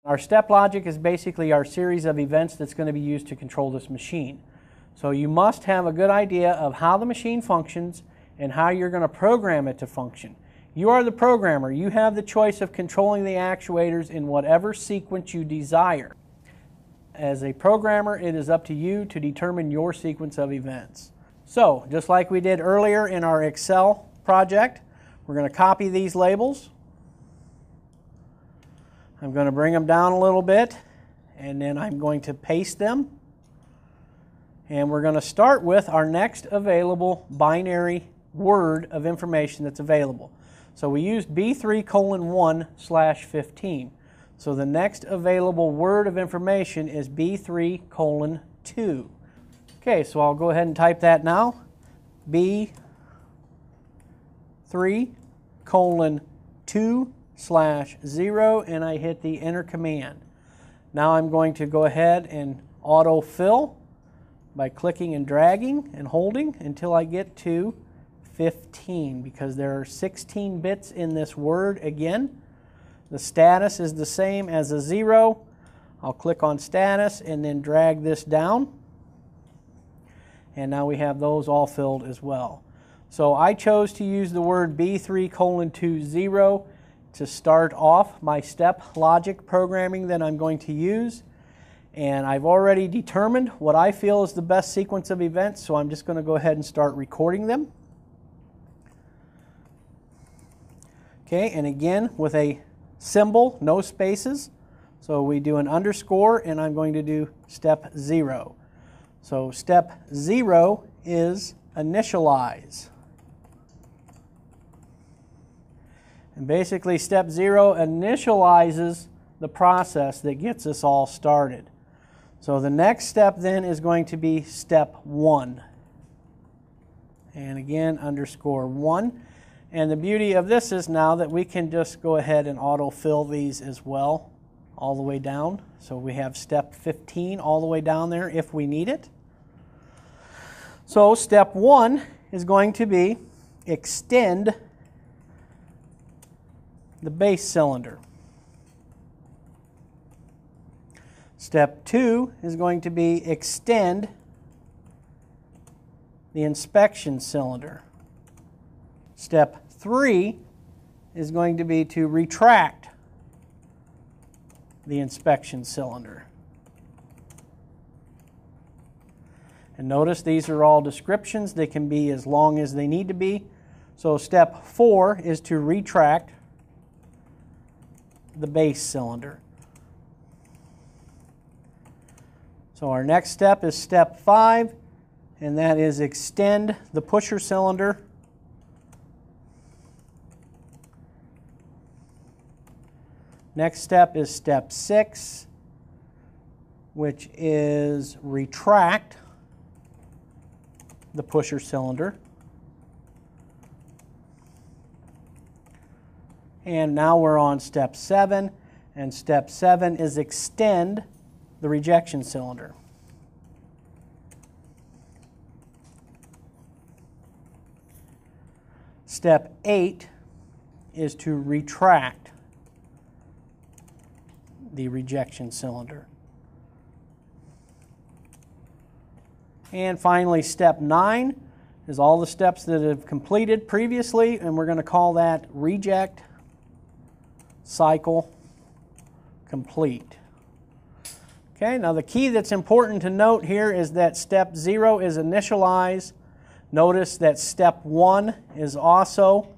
Our step logic is basically our series of events that's going to be used to control this machine. So you must have a good idea of how the machine functions and how you're going to program it to function. You are the programmer. You have the choice of controlling the actuators in whatever sequence you desire. As a programmer, it is up to you to determine your sequence of events. So, just like we did earlier in our Excel project, we're going to copy these labels. I'm going to bring them down a little bit, and then I'm going to paste them. And we're going to start with our next available binary word of information that's available. So we used B3:1/15. So the next available word of information is B3:2. Okay, so I'll go ahead and type that now. B3:2/0, and I hit the enter command. Now I'm going to go ahead and autofill by clicking and dragging and holding until I get to 15, because there are 16 bits in this word again. The status is the same as a 0. I'll click on status and then drag this down. And now we have those all filled as well. So I chose to use the word B3:20 to start off my step logic programming that I'm going to use. And I've already determined what I feel is the best sequence of events, so I'm just going to go ahead and start recording them. Okay, and again with a symbol, no spaces. So we do an underscore, and I'm going to do step 0. So step 0 is initialize. And basically step 0 initializes the process that gets us all started. So the next step then is going to be step 1. And again, underscore 1. And the beauty of this is now that we can just go ahead and autofill these as well, all the way down. So we have step 15 all the way down there if we need it. So step 1 is going to be extend the base cylinder. Step 2 is going to be extend the inspection cylinder. Step 3 is going to be to retract the inspection cylinder. And notice these are all descriptions. They can be as long as they need to be. So step 4 is to retract the base cylinder. So our next step is step 5, and that is extend the pusher cylinder. Next step is step 6, which is retract the pusher cylinder. And now we're on step 7, and step 7 is extend the rejection cylinder. Step 8 is to retract the rejection cylinder. And finally, step 9 is all the steps that have completed previously, and we're going to call that reject cycle complete. Okay, now the key that's important to note here is that step 0 is initialize. Notice that step 1 is also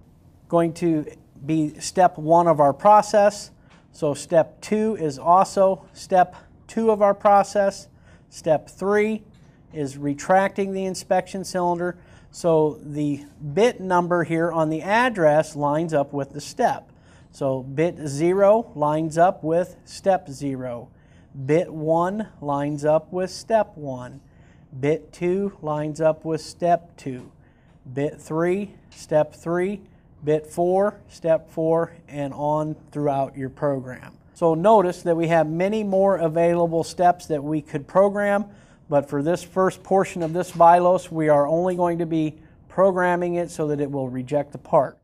going to be step 1 of our process. So step 2 is also step 2 of our process. Step 3 is retracting the inspection cylinder. So the bit number here on the address lines up with the step. So bit 0 lines up with step 0. Bit 1 lines up with step 1. Bit 2 lines up with step 2. Bit 3, step 3. Bit 4, step 4, and on throughout your program. So notice that we have many more available steps that we could program, but for this first portion of this ivyLOS, we are only going to be programming it so that it will reject the part.